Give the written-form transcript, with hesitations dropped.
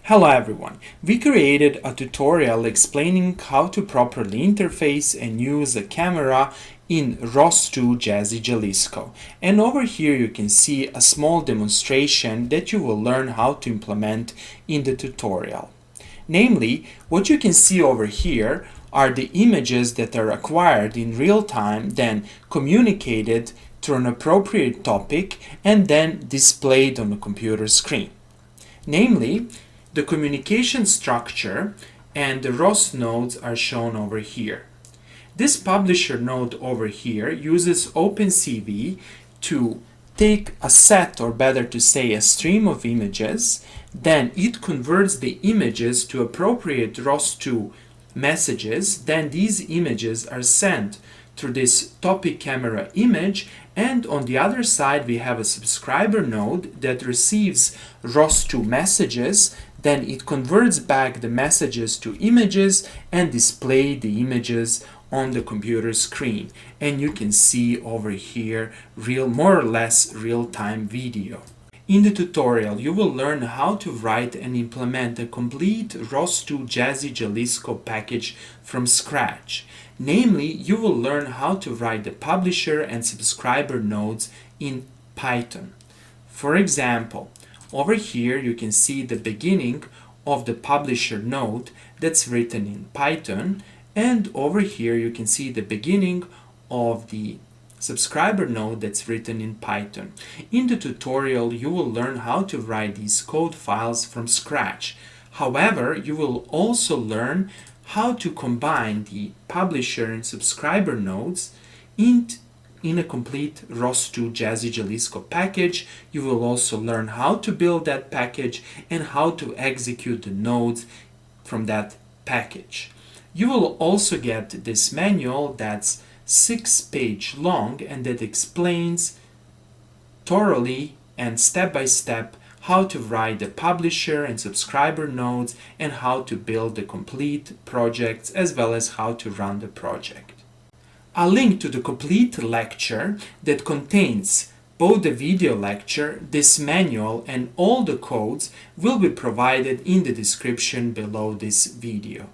Hello everyone! We created a tutorial explaining how to properly interface and use a camera in ROS2 Jazzy Jalisco. And over here you can see a small demonstration that you will learn how to implement in the tutorial. Namely, what you can see over here are the images that are acquired in real time, then communicated to an appropriate topic, and then displayed on the computer screen. Namely, the communication structure and the ROS nodes are shown over here. This publisher node over here uses OpenCV to take a set, or better to say a stream of images, then it converts the images to appropriate ROS2 messages, then these images are sent through this topic camera image, and on the other side we have a subscriber node that receives ROS2 messages, then it converts back the messages to images and display the images on the computer screen. And you can see over here more or less real-time video. In the tutorial, you will learn how to write and implement a complete ROS2 Jazzy Jalisco package from scratch. Namely, you will learn how to write the publisher and subscriber nodes in Python. For example, over here you can see the beginning of the publisher node that's written in Python, and over here you can see the beginning of the subscriber node that's written in Python. In the tutorial, you will learn how to write these code files from scratch. However, you will also learn how to combine the publisher and subscriber nodes in a complete ROS2 Jazzy Jalisco package. You will also learn how to build that package and how to execute the nodes from that package. You will also get this manual that's 6-page long and that explains thoroughly and step by step how to write the publisher and subscriber nodes and how to build the complete projects, as well as how to run the project. A link to the complete lecture that contains both the video lecture, this manual, and all the codes will be provided in the description below this video.